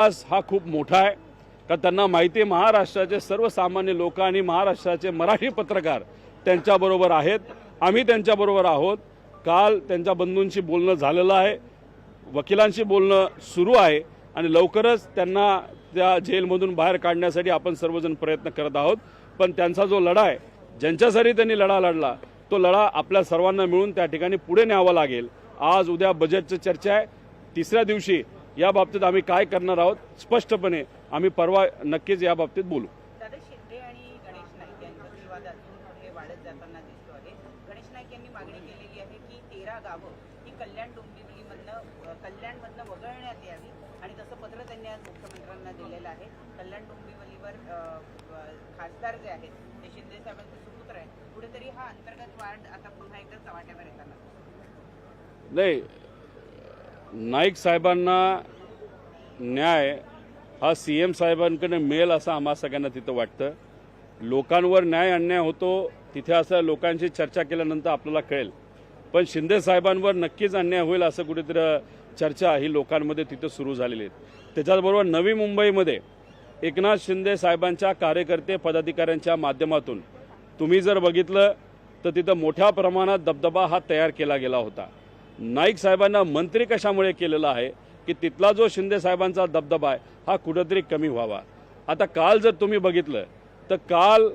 हा खूप मोठा आहे का त्यांना माहिती आहे महाराष्ट्राचे सर्वसामान्य लोक आणि महाराष्ट्राचे मराठी पत्रकार त्यांच्याबरोबर आहेत, आम्ही त्यांच्याबरोबर आहोत। काल त्यांच्या बंधूंशी बोलणं झालेलं आहे, वकिलांशी बोलणं सुरू आहे आणि लवकरच त्यांना त्या जेलमधून बाहेर काढण्यासाठी आपण सर्वजण प्रयत्न करत आहोत। पण त्यांचा जो लढा आहे, ज्यांच्यासाठी त्यांनी लढा लढला, तो लढा आपल्या सर्वांना मिळून त्या ठिकाणी पुढे न्यावा लागेल। आज उद्या बजेटची चर्चा आहे, तिसऱ्या दिवशी या बाबतीत आम्ही काय करणार आहोत स्पष्टपणे आम्ही परवा नक्कीच या बाबतीत बोलू। दादा, शिंदे आणि गणेश नाईक यांचा विवाद अजून पुढे वाढत जाताना दिसतो आहे। गणेश नाईक यांनी मागणी केलेली आहे की 13 गावं ही कल्याणमधनं वगळण्यात यावी आणि तसं पत्र त्यांनी आज मुख्यमंत्र्यांना दिलेलं आहे। कल्याण डोंबिवलीवर खासदार जे आहेत ते शिंदे साहेबांचे सुपुत्र आहेत, कुठेतरी हा अंतर्गत वाद आता पुन्हा एकदा चव्हाट्यावर येताना नाही, नाईक साहेबांना न्याय हा सीएम साहेबांकडे मिळेल असं आम्हा सगळ्यांना तिथं वाटतं। लोकांवर न्याय अन्याय होतो तिथे असं लोकांशी चर्चा केल्यानंतर आपल्याला कळेल, पण शिंदे साहेबांवर नक्कीच अन्याय होईल असं कुठेतरी चर्चा ही लोकांमध्ये तिथं सुरू झालेली आहे। त्याच्याबरोबर नवी मुंबईमध्ये एकनाथ शिंदे साहेबांच्या कार्यकर्ते पदाधिकाऱ्यांच्या माध्यमातून तुम्ही जर बघितलं तर तिथं मोठ्या प्रमाणात दबदबा हा तयार केला गेला होता। नाईक साहेबांना मंत्री कशामुळे केलेला आहे की तिथला जो शिंदे साहेबांचा दबदबा आहे हा कुठेतरी कमी व्हावा। आता काल जर तुम्ही बघितलं तर काल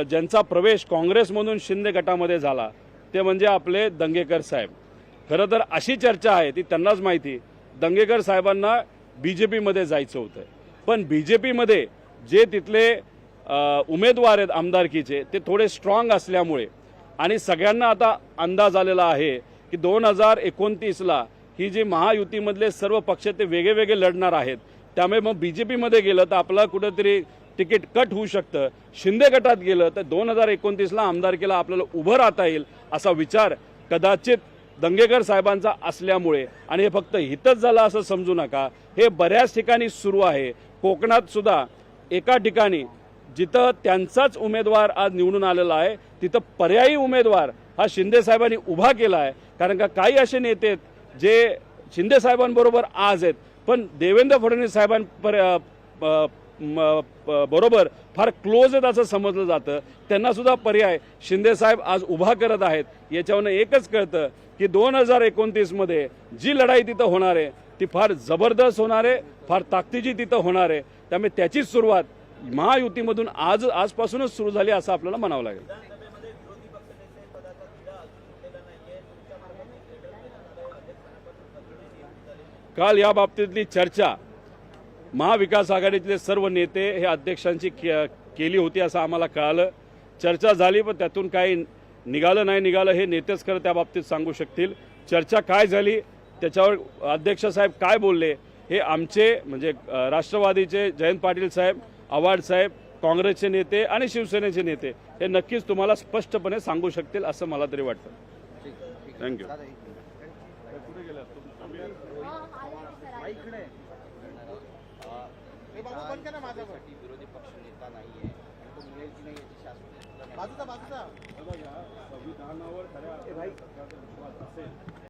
ज्यांचा प्रवेश काँग्रेसमधून शिंदे गटामध्ये झाला ते म्हणजे आपले दंगेकर साहेब। खरं तर अशी चर्चा आहे ती त्यांनाच माहिती, दंगेकर साहेबांना बीजेपीमध्ये जायचं होतं, पण बीजेपीमध्ये जे तिथले उमेदवार आहेत आमदारकीचे ते थोडे स्ट्रॉंग असल्यामुळे आणि सगळ्यांना आता अंदाज आलेला आहे की 2029ला ही जी महायुतीमधले सर्व पक्ष ते वेगळे वेगळे लढणार आहेत, त्यामुळे मग बीजेपीमध्ये गेलं तर आपला कुठेतरी तिकीट कट होऊ शकतं, शिंदे गटात गेलं तर 2029ला आमदारकीला आपल्याला उभं राहता येईल असा विचार कदाचित दंगेकर साहेबांचा असल्यामुळे, आणि हे फक्त हितच झालं असं समजू नका, हे बऱ्याच ठिकाणी सुरू आहे। कोकणात सुद्धा एका ठिकाणी जिथं त्यांचाच उमेदवार आज निवडून आलेला आहे तिथं पर्यायी उमेदवार हा शिंदे साहेबांनी उभा केला आहे। कारण का काही असे नेते आहेत जे शिंदे साहेबांबरोबर आज आहेत पण देवेंद्र फडणवीस साहेबांबरोबर फार क्लोज आहेत असं समजलं जातं, त्यांना सुद्धा पर्याय शिंदे साहेब आज उभा करत आहेत। याच्यावरून एकच कळतं की 2029मध्ये जी लढाई तिथं होणार आहे ती फार जबरदस्त होणार आहे, फार ताकदीची तिथं होणार आहे। त्यामुळे त्याची सुरुवात महायुतीमधून आजपासूनच सुरू झाली असं आपल्याला म्हणावं लागेल। काल या बाबतीतली चर्चा महाविकास आघाडीतले सर्व नेते हे अध्यक्षांची केली होती असं आम्हाला कळालं। चर्चा झाली पण त्यातून काही निघालं नाही निघालं हे नेतेच खरं त्या बाबतीत सांगू शकतील। चर्चा काय झाली त्याच्यावर अध्यक्ष साहेब काय बोलले हे आमचे म्हणजे राष्ट्रवादीचे जयंत पाटील साहेब, आव्हाड साहेब, काँग्रेसचे नेते आणि शिवसेनेचे नेते हे नक्कीच तुम्हाला स्पष्टपणे सांगू शकतील असं मला तरी वाटतं। थँक्यू। विरोधी पक्ष नेता नाहीये तो मिळेल की नाही याची शाश्वती संविधानावर खऱ्या अर्थाने विश्वास असेल